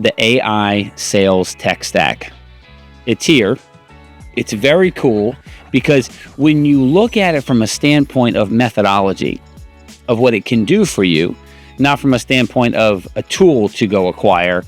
the AI sales tech stack. It's here. It's very cool because when you look at it from a standpoint of methodology, of what it can do for you, not from a standpoint of a tool to go acquire,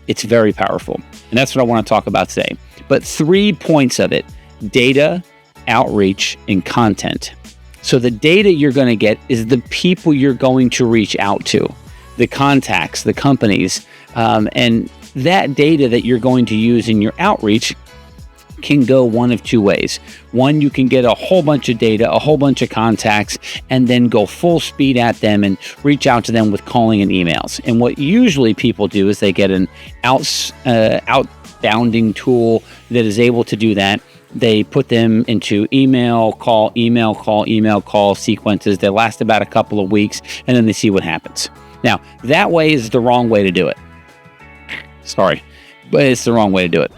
it's very powerful. And that's what I want to talk about today. But 3 points of it: data, outreach, and content. So the data you're going to get is the people you're going to reach out to, the contacts, the companies, and that data that you're going to use in your outreach can go one of two ways. One, you can get a whole bunch of data, a whole bunch of contacts, and then go full speed at them and reach out to them with calling and emails. And what usually people do is they get an outbounding tool that is able to do that. They put them into email, call sequences. They last about a couple of weeks, and then they see what happens. Now, that way is the wrong way to do it. Sorry, but it's the wrong way to do it.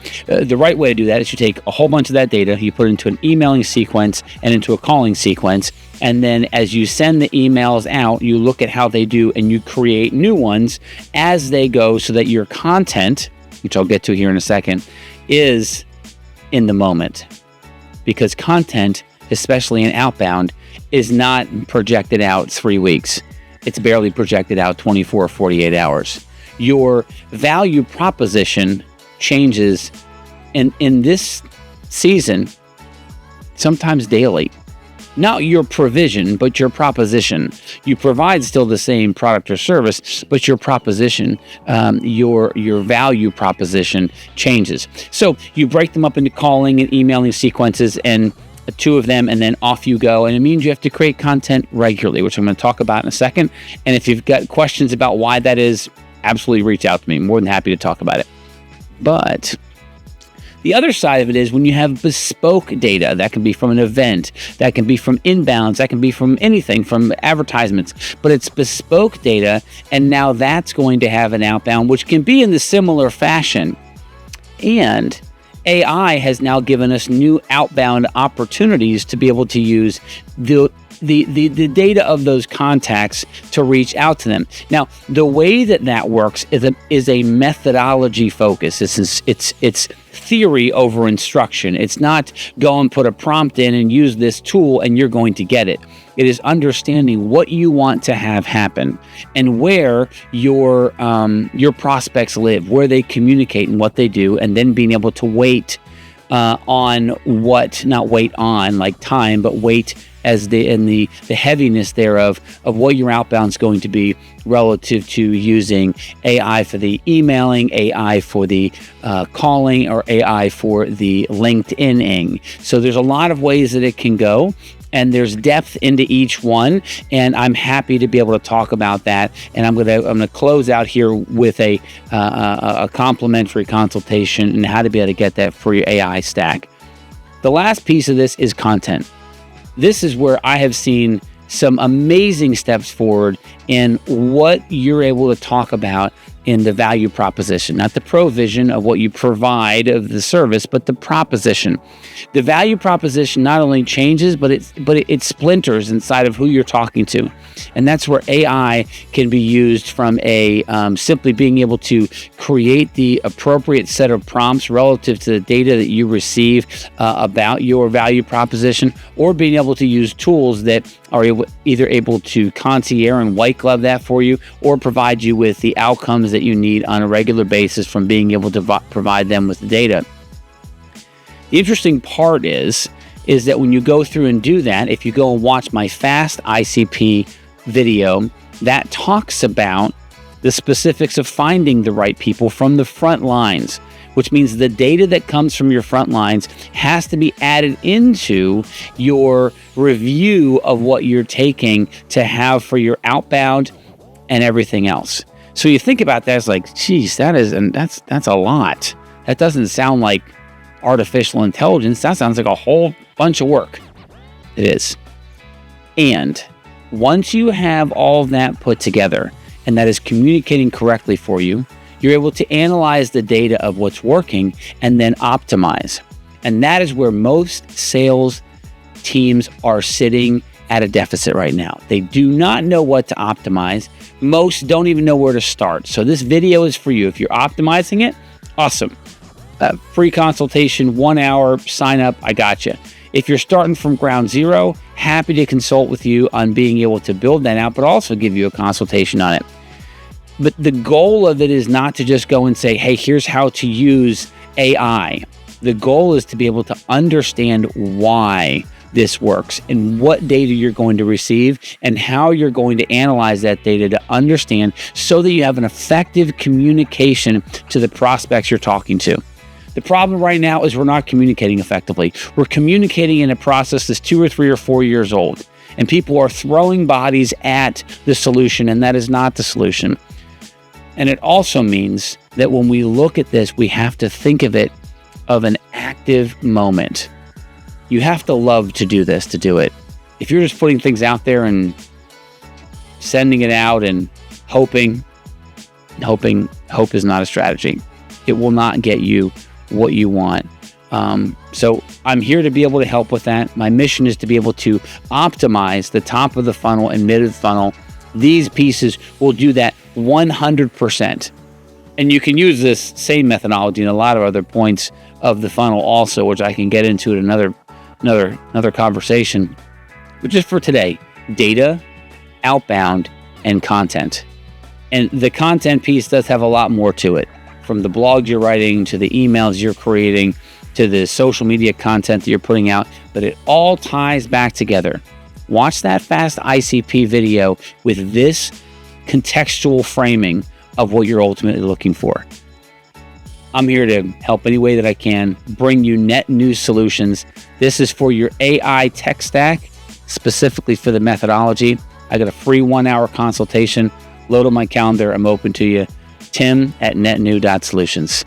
The right way to do that is you take a whole bunch of that data, you put it into an emailing sequence and into a calling sequence, and then as you send the emails out, you look at how they do and you create new ones as they go so that your content, which I'll get to here in a second, is in the moment. Because content, especially in outbound, is not projected out 3 weeks. It's barely projected out 24 or 48 hours. Your value proposition changes in this season, sometimes daily. Not your provision, but your proposition. You provide still the same product or service, but your proposition, your value proposition changes. So you break them up into calling and emailing sequences, and 2 of them, and then off you go. And it means you have to create content regularly, which I'm going to talk about in a second. And if you've got questions about why that is, absolutely reach out to me. I'm more than happy to talk about it. But the other side of it is when you have bespoke data, that can be from an event, that can be from inbounds, that can be from anything, from advertisements, but it's bespoke data, and now that's going to have an outbound, which can be in the similar fashion. And AI has now given us new outbound opportunities to be able to use the data of those contacts to reach out to them. Now, the way that works is a methodology focus. It's theory over instruction. It's not go and put a prompt in and use this tool and you're going to get it. It is understanding what you want to have happen and where your prospects live, where they communicate and what they do, and then being able to wait on what, not wait on like time, but wait as the heaviness thereof of what your outbound is going to be relative to using AI for the emailing, AI for the calling, or AI for the LinkedIn-ing. So there's a lot of ways that it can go, and there's depth into each one, and I'm happy to be able to talk about that. And I'm gonna close out here with a complimentary consultation and how to be able to get that for your AI stack. The last piece of this is content. This is where I have seen some amazing steps forward in what you're able to talk about in the value proposition, not the provision of what you provide of the service, but the proposition. The value proposition not only changes, but it splinters inside of who you're talking to. And that's where AI can be used from a simply being able to create the appropriate set of prompts relative to the data that you receive about your value proposition, or being able to use tools that are either able to concierge and white glove that for you, or provide you with the outcomes that you need on a regular basis from being able to provide them with the data. The interesting part is that when you go through and do that, if you go and watch my fast ICP video, that talks about the specifics of finding the right people from the front lines, which means the data that comes from your front lines has to be added into your review of what you're taking to have for your outbound and everything else. So you think about that, it's like, geez, that's a lot. That doesn't sound like artificial intelligence. That sounds like a whole bunch of work. It is. And once you have all of that put together, and that is communicating correctly for you, you're able to analyze the data of what's working and then optimize. And that is where most sales teams are sitting at a deficit right now. They do not know what to optimize. Most don't even know where to start. So this video is for you. If you're optimizing it, awesome. Free consultation, 1 hour, sign up, I got you. If you're starting from ground zero, happy to consult with you on being able to build that out, but also give you a consultation on it. But the goal of it is not to just go and say, hey, here's how to use AI. The goal is to be able to understand why this works and what data you're going to receive and how you're going to analyze that data to understand so that you have an effective communication to the prospects you're talking to. The problem right now is we're not communicating effectively. We're communicating in a process that's 2 or 3 or 4 years old, and people are throwing bodies at the solution, and that is not the solution. And it also means that when we look at this, we have to think of it of an active moment. You have to love to do this to do it. If you're just putting things out there and sending it out and hoping, hope is not a strategy. It will not get you what you want. So I'm here to be able to help with that. My mission is to be able to optimize the top of the funnel and mid of the funnel. These pieces will do that 100%. And you can use this same methodology in a lot of other points of the funnel also, which I can get into in another conversation. But just for today, data, outbound, and content. And the content piece does have a lot more to it. From the blogs you're writing, to the emails you're creating, to the social media content that you're putting out, but it all ties back together. Watch that fast ICP video with this contextual framing of what you're ultimately looking for. I'm here to help any way that I can, bring you net new solutions. This is for your AI tech stack, specifically for the methodology. I got a free 1 hour consultation. Load on my calendar. I'm open to you. Tim@netnew.solutions.